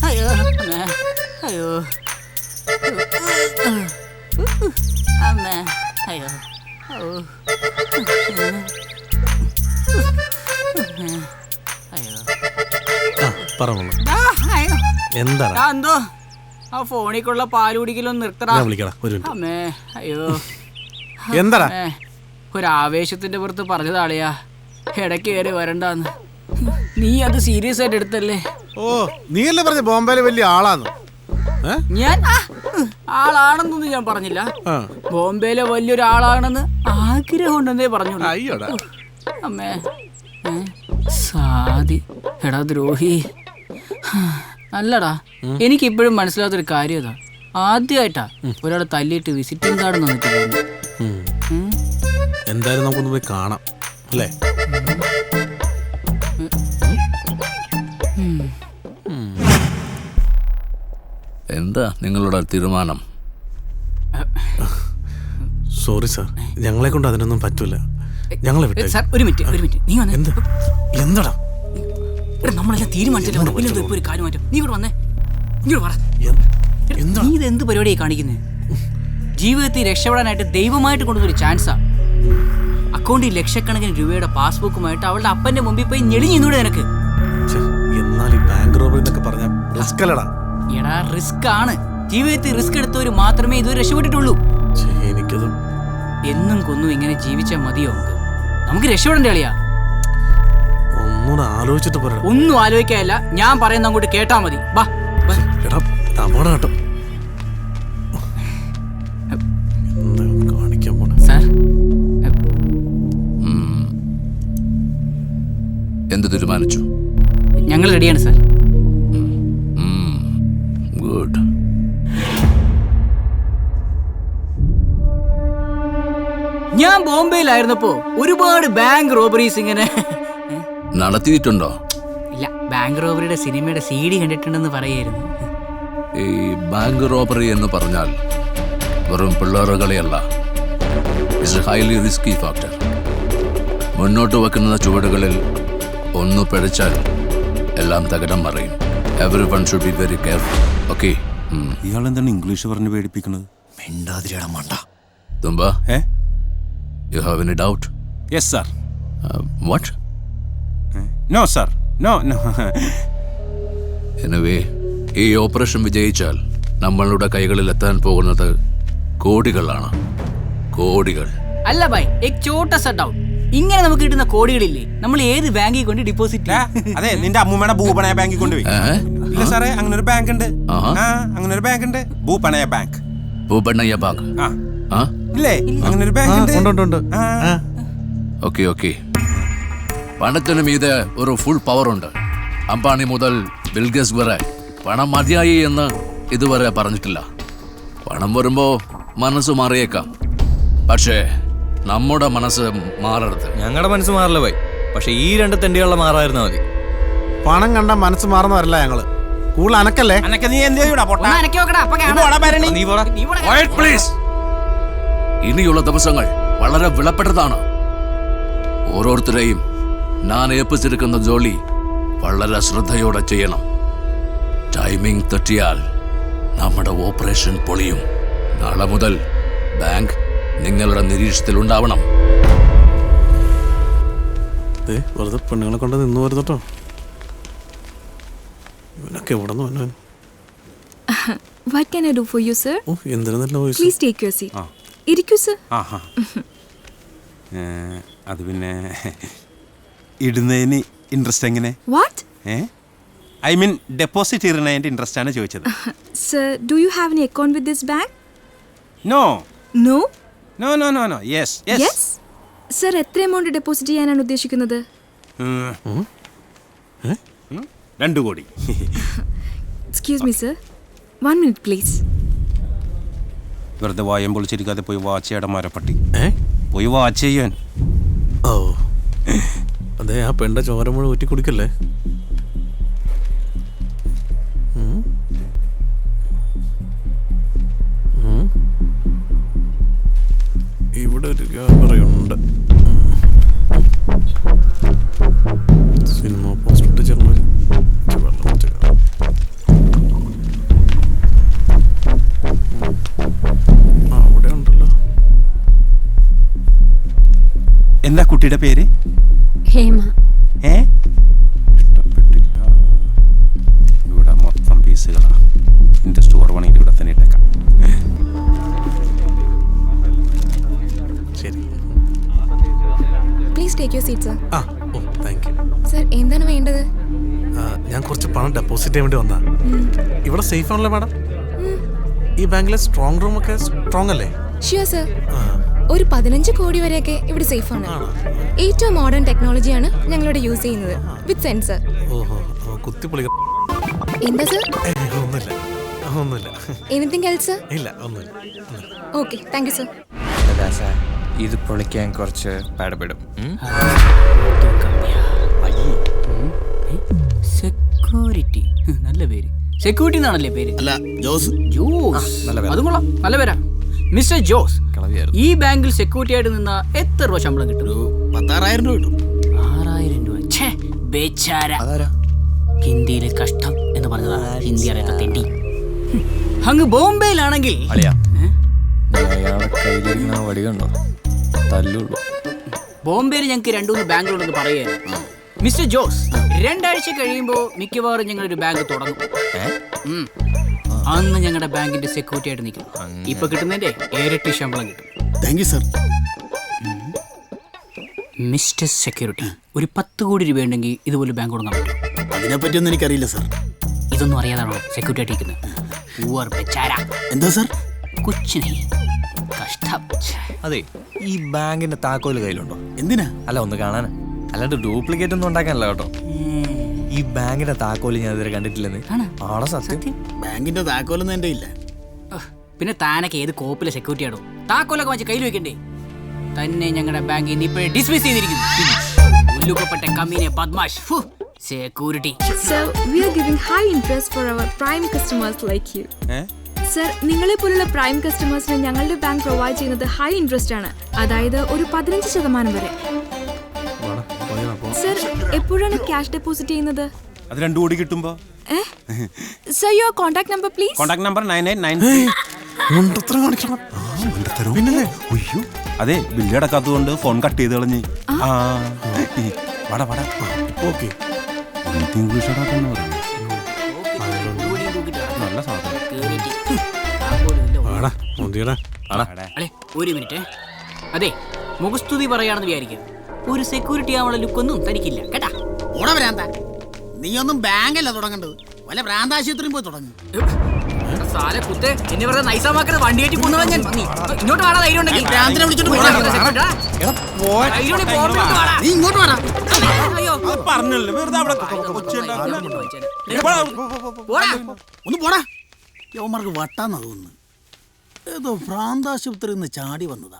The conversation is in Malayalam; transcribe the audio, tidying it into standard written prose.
അയ്യോ അയ്യോ അമ്മ അയ്യോ എന്തോ ആ ഫോണിക്കുള്ള പാല് കുടിക്കലൊന്നും നിർത്തടാ. അമ്മേ അയ്യോ എന്താ ഒരാവേശത്തിന്റെ പുറത്ത് പറഞ്ഞതാളിയാ ഇടയ്ക്ക് കയറി വരണ്ടാന്ന്. നീ അത് സീരിയസ് ആയിട്ട് എടുത്തല്ലേ? ഓ നീയല്ലേ പറഞ്ഞ ബോംബെയിലെ വലിയ ആളാന്ന്. ഞാൻ ആളാണെന്നൊന്നും ഞാൻ പറഞ്ഞില്ല. ബോംബെയിലെ വലിയൊരു ആളാണെന്ന് ആഗ്രഹം ഉണ്ടെന്നേ പറഞ്ഞു. അമ്മേ സാധി എടാ ദ്രോഹി. അല്ലടാ, എനിക്കിപ്പോഴും മനസ്സിലാത്തൊരു കാര്യം ഇതാ. ആദ്യമായിട്ടാ ഒരാളെ തല്ലിയിട്ട് വിസിറ്റിംഗ് കാർഡ് നോക്കി പോകുന്നു. എന്തായാലും നമുക്കൊന്ന് പോയി കാണാം അല്ലേ? എന്താ നിങ്ങളുടെ തീരുമാനം? സോറി സാർ, ഞങ്ങളെ കൊണ്ട് അതിനൊന്നും പറ്റൂല. ഞങ്ങളെ വിട്ടേ. ഒരു മിനിറ്റ് നീ വന്നേ. എന്താടാ നമ്മളെല്ലാം തീരുമാനിച്ചല്ലോ. ഒരു കാര്യം മാറ്റം. നീ ഇവിടെ വന്നേ. നീ ഇത് എന്ത് പരിപാടിയായി കാണിക്കുന്നേ? ജീവിതത്തിൽ രക്ഷപ്പെടാനായിട്ട് ദൈവമായിട്ട് കൊണ്ടുവന്നൊരു ചാൻസാ. അക്കൗണ്ടിൽ ലക്ഷക്കണക്കിന് രൂപയുടെ പാസ്ബുക്കുമായിട്ട് അവളുടെ അപ്പന്റെ മുമ്പിൽ പോയി ഞെളിഞ്ഞൂടെ നിനക്ക്? എടാ റിസ്ക് ആണ്. ജീവിതത്തിൽ റിസ്ക് എടുത്തവര് മാത്രമേ ഇതുവരെ രക്ഷപ്പെട്ടിട്ടുള്ളൂ. എന്നും കൊന്നും ഇങ്ങനെ ജീവിച്ചാൽ മതിയോ? നമുക്ക് രക്ഷപ്പെടേണ്ട കളിയാ. ഒന്നും ആലോചിക്കാനല്ല, ഞാൻ പറയുന്ന അങ്ങോട്ട് കേട്ടാ മതി. സാർ എന്ത് തീരുമാനിച്ചു? ഞങ്ങൾ റെഡിയാണ് സാർ. ഗുഡ്. ഞാൻ ബോംബെയിലായിരുന്നപ്പോ ഒരുപാട് ബാങ്ക് റോബറീസ് ഇങ്ങനെ നടത്തിയിട്ടുണ്ടോ? ഇല്ല, ബാങ്ക് റോബറിയുടെ സിനിമയുടെ CD കണ്ടിട്ടുണ്ടെന്ന് പറയായിരുന്നു. ഈ ബാങ്ക് റോബറി എന്ന് പറഞ്ഞാൽ വെറും പിള്ളേറുകളെയല്ല. It's a highly risky factor. മുന്നോട്ട് വെക്കുന്ന ചുവടുകളിൽ ഒന്ന് പിഴച്ചാൽ എല്ലാം തകിടം മറിയും. Everyone should be very careful. Okay? ഇയാൾ എന്താണ് ഇംഗ്ലീഷ് പറഞ്ഞ് പേടിപ്പിക്കുന്നത്? മിണ്ടാതിരിടാ മണ്ട. Thumba, you have any doubt? Yes sir. What? No sir. No. Anyway, ഈ ഓപ്പറേഷൻ വിജയിച്ചാൽ നമ്മളുടെ കൈകളിൽ എത്താൻ പോകുന്നത് കോടികളാണ്. കോടികൾ. അല്ല ബൈ, എക് ചോട്ടാ സ ഡൗട്ട്. ഇങ്ങനെ നമുക്ക് കിട്ടുന്ന കോടികളില്ലേ, നമ്മൾ ഏത് ബാങ്കിൽ കൊണ്ട് ഡിപ്പോസിറ്റ്? അതെ, നിന്റെ അമ്മൂമ്മയുടെ ഭൂപണയ ബാങ്കിൽ കൊണ്ടുപോയി. ഇല്ല സാറേ, അങ്ങനെ ഒരു ബാങ്ക് ഉണ്ട്. അങ്ങനെ ഒരു ബാങ്ക് ഉണ്ട്, ഭൂപണയ ബാങ്ക്. ഭൂപണയ ബാങ്ക് ഇല്ലേ? അങ്ങനെ ഒരു ബാങ്ക് ഉണ്ട്. ഓക്കെ. പണത്തിന് മീതെ ഒരു ഫുൾ പവർ ഉണ്ട്. അംബാനി മുതൽ ബിൽഗേറ്റ്സ് വരെ പണം മതിയായി എന്ന് ഇതുവരെ പറഞ്ഞിട്ടില്ല. പണം വരുമ്പോ മനസ്സ് മാറിയേക്കാം, പക്ഷേ നമ്മുടെ മനസ്സ് മാറരുത്. ഞങ്ങളുടെ മനസ്സ് മാറില്ല പോയി, പക്ഷെ ഈ രണ്ട് തെണ്ടികളുടെ മാറായിരുന്നാ മതി. പണം കണ്ട മനസ്സ് മാറുന്നവരല്ല ഞങ്ങള്. കൂടുതൽ അനക്കല്ലേ? നീ ഇനിയുള്ള ദിവസങ്ങൾ വളരെ വിലപ്പെട്ടതാണ്. ഓരോരുത്തരെയും ഞാൻ ഏൽപ്പിച്ചിരിക്കുന്ന ജോലി വളരെ ശ്രദ്ധയോടെ ചെയ്യണം. ടൈമിംഗ് തെറ്റിയാൽ നമ്മുടെ ഓപ്പറേഷൻ പൊളിയും. നാളെ മുതൽ ബാങ്ക് നിങ്ങളുടെ നിരീക്ഷണത്തിൽ ഉണ്ടാവണം. വെറുതെ പെണ്ണുങ്ങളെ കൊണ്ട് നിന്ന് വരുന്നോ? ഇവനൊക്കെ എവിടെ നിന്ന് വന്നു? What can I do for you, sir? Please take your seat. ഇരിക്കൂ സർ. അത് പിന്നെ ഇടുന്നതിന് ഇൻട്രസ്റ്റ് എങ്ങനെ? What? I mean ഡെപ്പോസിറ്റ് ഇടുന്നതിന്റെ ഇൻട്രസ്റ്റ് ആണ് ചോദിച്ചത്. Sir, do you have any account with this bank? No. No? No. Yes. Sir, എത്ര എമൗണ്ട് ഡെപ്പോസിറ്റ് ചെയ്യാനാണ് ഉദ്ദേശിക്കുന്നത്? 2 കോടി. Excuse me, sir. 1 minute, please. വെറുതെ വായം പൊളിച്ചിരിക്കാതെ പോയി വാച്ച് ചെയ്യണം മരപ്പട്ടി. പോയി വാച്ച് ചെയ്യാൻ. ഓ അതെ, ആ പെണ്ണ ചോര മുഴുവൻ ഊറ്റി കുടിക്കല്ലേ? ഇവിടെ ഒരു ക്യാമറയുണ്ട്. സിനിമ പോസ്റ്റ് ചേർന്ന് കുട്ടിയുടെ പേര് ഹേമ. ഏ ഇഷ്ടപ്പെട്ടില്ല. ഇവിടെ മൊത്തം പീസുകളാ. എന്റെ സ്റ്റോർ പണിയിട്ട് ഇവിടെ തന്നെ ഇട്ടേക്കാം. ശരി. Please take your seat sir. ആ ഓ താങ്ക് യു. സർ എന്താണ് വേണ്ടത്? ഞാൻ കുറച്ച് പണം ഡെപ്പോസിറ്റ് ചെയ്യാൻ വേണ്ടി വന്നാ. ഇവിടെ സേഫ് ആണല്ലോ മാഡം? ഈ ബാങ്കിലെ സ്ട്രോങ് റൂം ഒക്കെ സ്ട്രോങ് അല്ലേ? Sure sir. ഒരു 15 കോടി വരെയൊക്കെ ഇവിടെ സേഫ് ആണ്. ഏറ്റവും മോഡേൺ ടെക്നോളജിയാണ് ഞങ്ങളിവിടെ യൂസ് ചെയ്യുന്നത് വിത്ത് സെൻസർ. ഓഹോ കുത്തിപ്പൊളി. എന്താ സർ? ഒന്നുമില്ല ഒന്നുമില്ല. Anything else sir? ഇല്ല ഒന്നുമില്ല. Okay thank you sir. ഇത് പൊളിക്കാൻ കുറച്ച് പാടപ്പെടും. സെക്യൂരിറ്റി, നല്ല പേര്. സെക്യൂരിറ്റി എന്നാണല്ലേ പേര്? അല്ല ജോസ്. ജോസ്, അതും കൊള്ളാം, നല്ല പേരാ. മിസ്റ്റർ ജോസ്, ഈ ബാങ്കിൽ സെക്യൂരിറ്റി ആയിട്ട് നിന്ന എത്ര രൂപ ശമ്പളം കിട്ടും? 16,000 രൂപ കിട്ടും. 6,000 രൂപ? ഛേ, ബേച്ചാര. ഹിന്ദിയിലെ കഷ്ടം എന്ന് പറഞ്ഞതാ. ഹിന്ദി അറിയാത്ത തെണ്ടി. അങ്ങ് ബോംബെയിലാണെങ്കിൽ അയാളുടെ കയ്യിലിരിക്കുന്ന വടി കണ്ടോ? തല്ലുള്ളൂ. ബോംബെയിൽ ഞങ്ങൾക്ക് 2-3 ബാങ്കുകളുണ്ടെന്ന് പറയുകയായിരുന്നു. മിസ്റ്റർ ജോസ്, 2 ആഴ്ച കഴിയുമ്പോൾ മിക്കവാറും ഞങ്ങളൊരു ബാങ്ക് തുടങ്ങും. അന്ന് ഞങ്ങളുടെ ബാങ്കിന്റെ സെക്യൂരിറ്റി ആയിട്ട് നിൽക്കും. ഇപ്പൊ കിട്ടുന്നതിന്റെ ഇരട്ടി ശമ്പളം കിട്ടും. Thank you sir. Mister security, ഒരു 10 കോടി രൂപ ഉണ്ടെങ്കിൽ ഇതുപോലെ ബാങ്ക് തുടങ്ങാൻ പറ്റും. അതിനെപ്പറ്റിയൊന്നും എനിക്കറിയില്ല സർ. ഇതൊന്നും അറിയാതാണോ സെക്യൂരിറ്റി ആയിട്ട് ഇരിക്കുന്നത്? എന്താ സർ? കഷ്ടം. അതെ, ഈ ബാങ്കിന്റെ താക്കോല് കയ്യിലുണ്ടോ? എന്തിനാ? അല്ല, ഒന്ന് കാണാൻ. അല്ലാണ്ട് ഡ്യൂപ്ലിക്കേറ്റ് ഒന്നും ഉണ്ടാക്കാനല്ല കേട്ടോ. ഈ ബാങ്കിന്റെ താക്കോല് ഞാൻ ഇതുവരെ കണ്ടിട്ടില്ലെന്ന്. ആളെ സത്യം. ബാങ്കിന്റെ താക്കോലൊന്നും എന്റെ ഇല്ല. പിന്നെ താനൊക്കെ ഏത് കോപ്പിലെ സെക്യൂരിറ്റി ആണോ? താക്കോലൊക്കെ വെച്ച് കയ്യിൽ വെക്കണ്ടേ? തന്നെ ഞങ്ങളുടെ ബാങ്കിൽ നിന്ന് ഇപ്പോഴും ഡിസ്മിസ് ചെയ്തിരിക്കുന്നു. ഉല്ലുക്കപ്പെട്ട കമ്പനിയെ badmash. Security. Sir, we are giving high interest for our prime customers like you. Sir, നിങ്ങളെ പോലുള്ള പ്രൈം കസ്റ്റമേഴ്സിന് ഞങ്ങളുടെ ബാങ്ക് പ്രൊവൈഡ് ചെയ്യുന്നത് ഹൈ ഇൻട്രസ്റ്റ് ആണ്. അതായത് ഒരു 15% വരെ. സർ, എപ്പോഴാണ് ക്യാഷ് ഡെപ്പോസിറ്റ് ചെയ്യുന്നത്? അത് 2 കോടി കിട്ടുമ്പോ. Sir, your contact number please. Contact number 9893. അതെ, ബില്ല് അടക്കാത്തത് കൊണ്ട് ഫോൺ കട്ട് ചെയ്ത് കളഞ്ഞ്. ഓക്കെ. ഇംഗ്ലീഷ് നല്ല സാധനം. ഒരു മിനിറ്റ്. അതെ, മുഖസ്തുതി പറയാണെന്ന് വിചാരിക്കും. ഒരു സെക്യൂരിറ്റി ആവുള്ള ലുക്കൊന്നും തനിക്കില്ല കേട്ടാ. ഓടാ ഭ്രാന്ത, നീ ഒന്നും ബാങ്കല്ല തുടങ്ങേണ്ടത്, വല്ല ഭ്രാന്താശുപത്രിയും പോയി തുടങ്ങി. എന്നെ വെറുതെ നൈസാമാക്കുന്നത് വണ്ടി കയറ്റി കൊണ്ടുപോകാൻ ഞാൻ വന്നി. ഇങ്ങോട്ട് വാടാ, ധൈര്യം ഉണ്ടെങ്കിൽ. ഭ്രാന്തിനെ വിളിച്ചോണ്ട് പോടാ. നീ ഇങ്ങോട്ട് വാടാ. പറഞ്ഞല്ലേ വെറുതെ അവിടെ ഒന്ന് പോടാ. യവന്മാർക്ക് വട്ടാന്ന് തോന്നുന്നു. ഏതോ ഭ്രാന്താശുപത്രിയിൽ നിന്ന് ചാടി വന്നതാ.